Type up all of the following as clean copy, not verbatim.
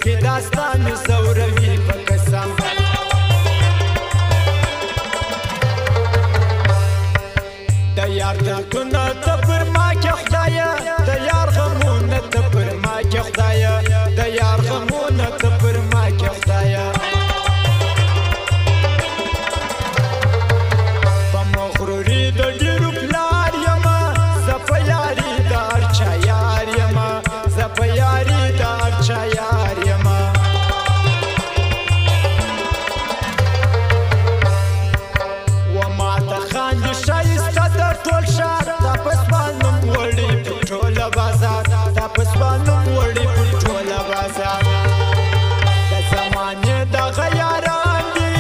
کې داستان زوروي په قسم د یار دردونه ته پر ما کې خدایه د یار غمونه ته پر ما کې خدایه د یار غمونه ته پر ما کې خدایه په مغروري د ډېرو پلار یمه زه په یاري د هر چا یار یمه زه په یاري د هر چا یار یمه و ما ته خاندي ښایسته د ټول ښار تا په سوال نوم وړي په ټوله بازار تا په سوال نوم وړي په ټوله بازار د زمانې دغه یاران دي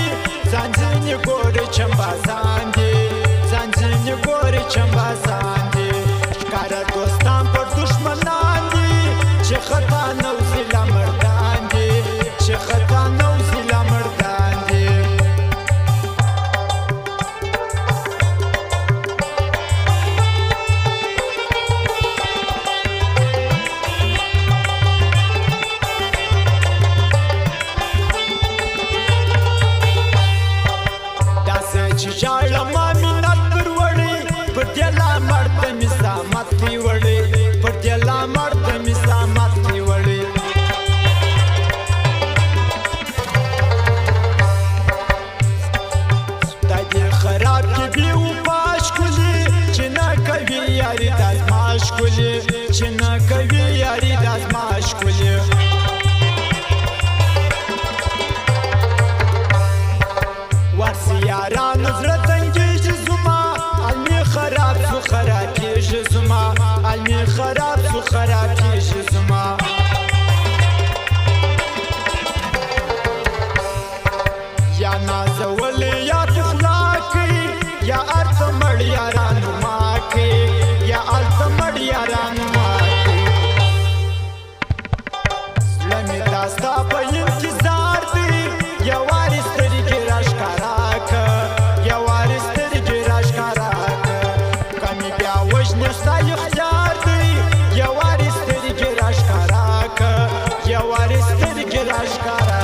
ځان ځینې ګوري چمبازان دي ځان ځینې ګوري چمبازان دي ښکاره دوستان پر دښمنان دي چې خطا نوځي لا مردان دي چې خطا نوځي لا مردان دي چې ژاړم مینت پر وړي پر دې لامړ ته مې زحمت دی وړي پر دې لامړ ته مې زحمت دی وړي دا دې خراب کې بې وفا ښکلي چې نه کوي یاري دا زما ښکلي چې نه کوي یاري دا زما ښکلي ورسي یارانو زړه تنګېږي زما علمي خراب سو خرابېږي زما علمي خراب سو خرابېږي زما یا نازولې یا پخلا کوي یا ارته مړ یارانو ما کوي یا ارته مړ یارانو ما کوي زړه مې دا ستا په انتظار دی یوارې سترګې راښکاره ستا اختیار دی یوارې سترګې راښکاره که یوارې سترګې راښکاره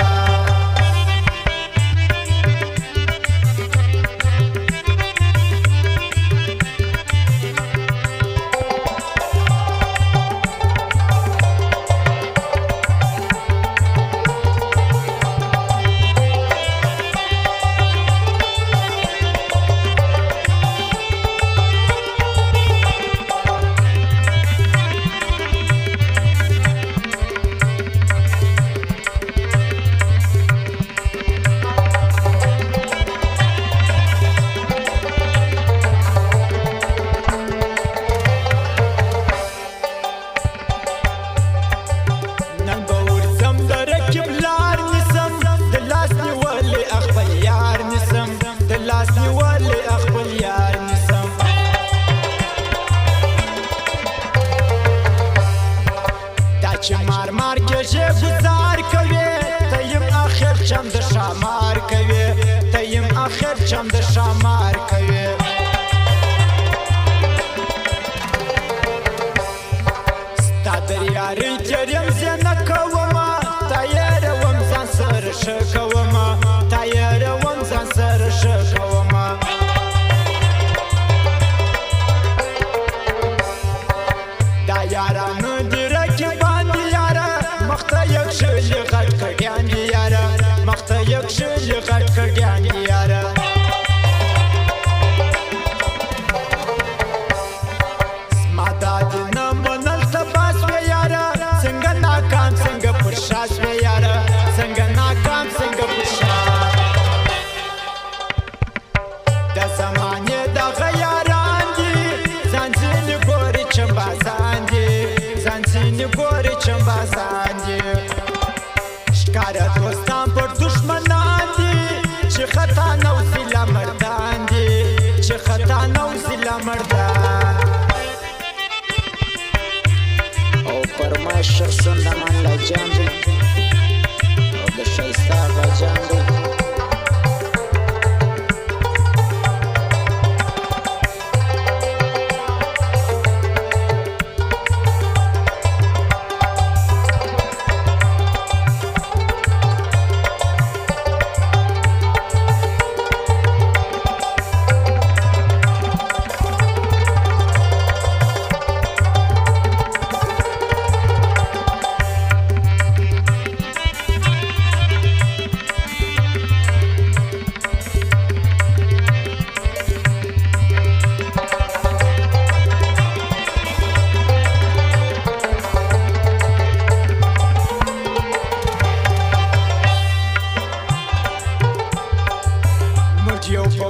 چې مار مار کېږي گزار کوي ته یم آخر چم د شامار کوي ته یم آخر چم د شامار کوي ستا در یارۍ تېر یم زه نه کومه تا یېروم ځان سره ښه کومه تا یېروم ځان سره ښه کومه دا یارانو دې رقیبان دي یاره مخته یک شلي غټ کډیان دي یاره مخته یک شلي غټ کډیان دي یاره زما دا دې نه منل ته باس وې یاره څنګه ناکام څنګه پر شا شوې یاره څنګه ناکام څنګه پر شا د زمانې دغه یاران دي ځان ځینې ګوري چمبازان دي ځان ځینې ګوري چمبازان دي ښکاره دوستان پر دښمنان دي چې خطا نوځي لا مردان دي چې خطا نوځي لا مردان او پر ما شخصا د مان لا جان دی او د ښایسته هغه جان دی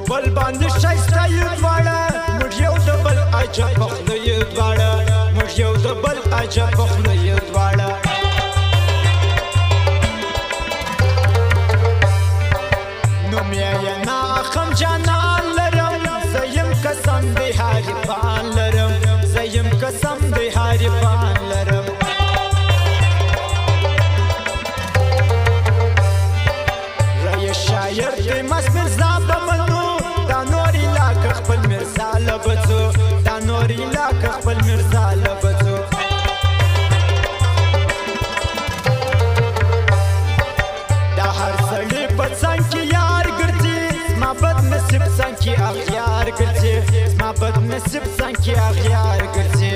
بل باندې ښایسته یو دواړه موږ یو د بل عجب په خوله یو دواړه موږ یو د بل عجب په خوله یو دواړه نوم یې نه اخم جانان لرم زه یم قسم د حریفان لرم زه یم قسم د حریفان لرم رای شاعر د مست مرزا په منو دا نور علاقه خپل مرزا لبڅو دا نور علاقه خپل مرزا لبڅو دا هر سړی په څنګ کې یار ګرځي زما بد نصیب څنګ کې اغیار ګرځي زما بد نصیب څنګ کې اغیار ګرځي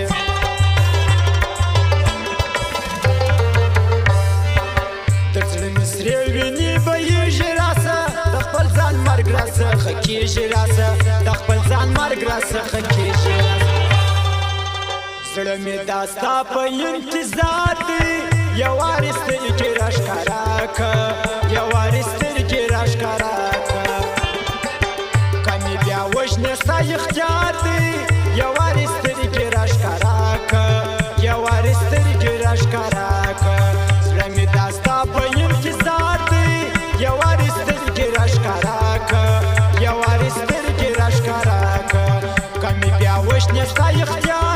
تر زړه مې سرې وینې بهیږي راسه د خپل ځان مرګ راڅخه کېږي راسه د خپل ځان مرګ راڅخه کېږي زړه مې دا ستا په انتظار دی یو وارې سترګې راښکاره که یو وارې سترګې راښکاره که که مې بیا وژنې ستا اختیار دی یو وارې سترګې راښکاره که یو وارې سترګې راښکاره که زړه مې دا ستا په انتظار دی یو وارې سترګې راښکاره که یو وارې سترګې راښکاره که که مې بیا وژنې ستا اختیار